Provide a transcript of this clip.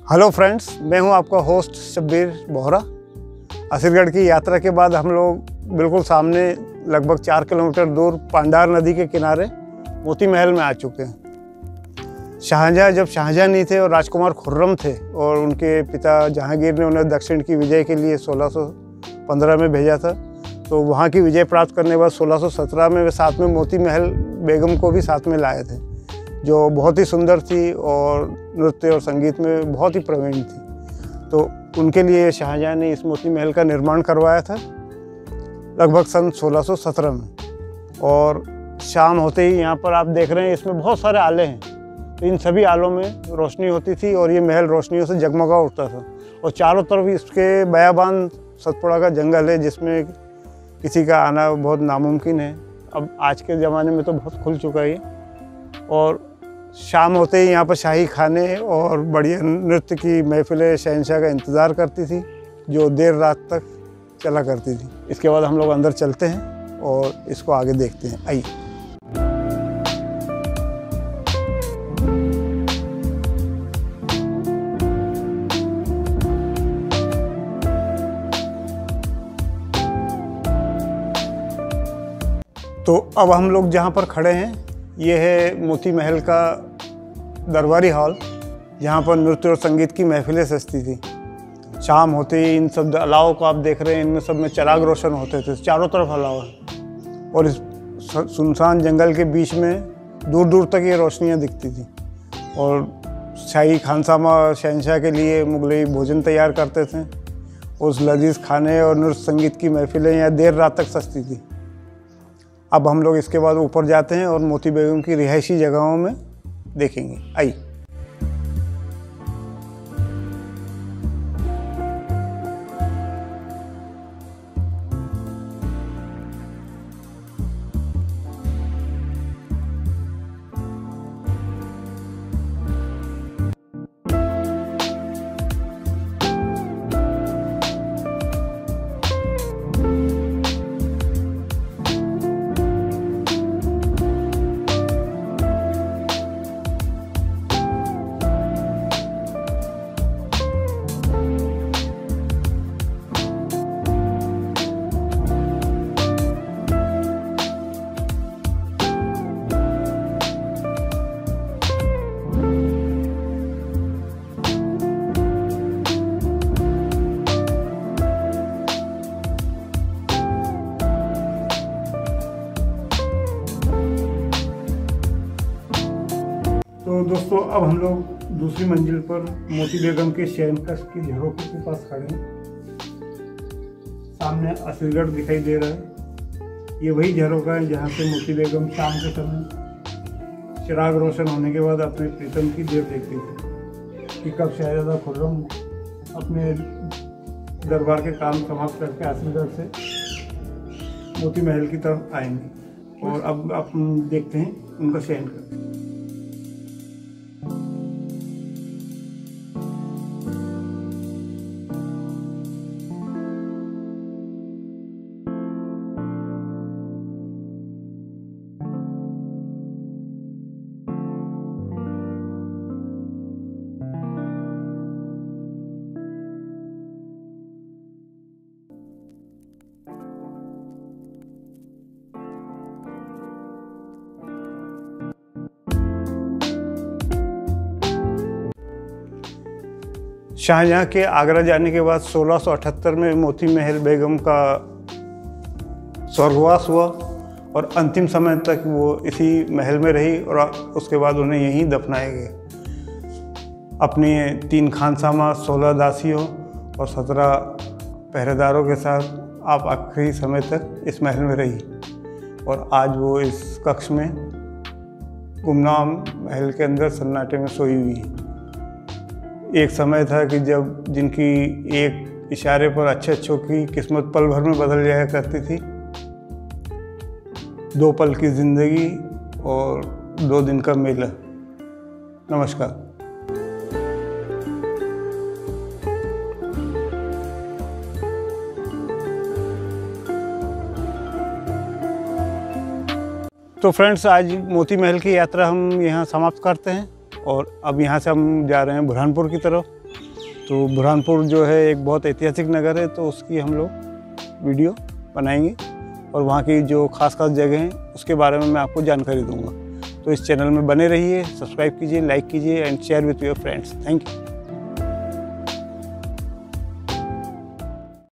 Hello friends, मैं हूं आपका होस्ट शब्बीर बोहरा। असीरगढ़ की यात्रा के बाद हम लोग बिल्कुल सामने लगभग 4 किलोमीटर दूर पांडार नदी के किनारे मोती महल में आ चुके हैं। शाहजहाँ जब शाहजहाँ नहीं थे और राजकुमार खुर्रम थे और उनके पिता जहांगीर ने उन्हें दक्षिण की विजय के लिए 1615 में भेजा था, तो वहाँ की विजय प्राप्त करने के बाद 1617 में वे साथ में मोती महल बेगम को भी साथ में लाए थे, जो बहुत ही सुंदर थी और नृत्य और संगीत में बहुत ही प्रवीण थी। तो उनके लिए शाहजहाँ ने इस मोती महल का निर्माण करवाया था लगभग सन 1617 में। और शाम होते ही यहाँ पर आप देख रहे हैं, इसमें बहुत सारे आले हैं, तो इन सभी आलों में रोशनी होती थी और ये महल रोशनियों से जगमगा उठता था। और चारों तरफ इसके बयाबान सतपुड़ा का जंगल है, जिसमें किसी का आना बहुत नामुमकिन है। अब आज के ज़माने में तो बहुत खुल चुका है। और शाम होते ही यहाँ पर शाही खाने और बढ़िया नृत्य की महफिलें शहंशाह का इंतज़ार करती थी, जो देर रात तक चला करती थी। इसके बाद हम लोग अंदर चलते हैं और इसको आगे देखते हैं। आइए। तो अब हम लोग जहाँ पर खड़े हैं, ये है मोती महल का दरबारी हॉल, जहाँ पर नृत्य और संगीत की महफिलें सजती थी। शाम होते ही इन सब अलाव को आप देख रहे हैं, इनमें सब में चिराग रोशन होते थे, चारों तरफ अलाव है। और इस सुनसान जंगल के बीच में दूर दूर तक ये रोशनियाँ दिखती थी। और शाही खानसामा शहंशाह के लिए मुगलई भोजन तैयार करते थे। उस लजीज खाने और नृत्य संगीत की महफिलें यहाँ देर रात तक सजती थी। अब हम लोग इसके बाद ऊपर जाते हैं और मोती बेगम की रिहायशी जगहों में देखेंगे। आइए। तो दोस्तों, अब हम लोग दूसरी मंजिल पर मोती बेगम के शयनकक्ष की झरोखे के पास खड़े हैं। सामने असीरगढ़ दिखाई दे रहा है। ये वही झरोखा है जहाँ से मोती बेगम शाम के समय चिराग रोशन होने के बाद अपने प्रीतम की देर देखती थी कि कब शहजादा खुर्रम अपने दरबार के काम समाप्त करके असीरगढ़ से मोती महल की तरफ आएंगे। और अब आप देखते हैं उनका शयनकक्ष। शाहजहाँ के आगरा जाने के बाद 1678 में मोती महल बेगम का स्वर्गवास हुआ और अंतिम समय तक वो इसी महल में रही और उसके बाद उन्हें यहीं दफनाया गया। अपने 3 खानसामा, 16 दासियों और 17 पहरेदारों के साथ आप आखिरी समय तक इस महल में रही। और आज वो इस कक्ष में गुमनाम महल के अंदर सन्नाटे में सोई हुई है। एक समय था कि जब जिनकी एक इशारे पर अच्छों की किस्मत पल भर में बदल जाया करती थी। 2 पल की जिंदगी और 2 दिन का मेला। नमस्कार। तो फ्रेंड्स, आज मोती महल की यात्रा हम यहाँ समाप्त करते हैं और अब यहाँ से हम जा रहे हैं बुरहानपुर की तरफ। तो बुरहानपुर जो है एक बहुत ऐतिहासिक नगर है, तो उसकी हम लोग वीडियो बनाएंगे और वहाँ की जो खास जगह हैं उसके बारे में मैं आपको जानकारी दूंगा। तो इस चैनल में बने रहिए, सब्सक्राइब कीजिए, लाइक कीजिए and share with your friends. Thank you.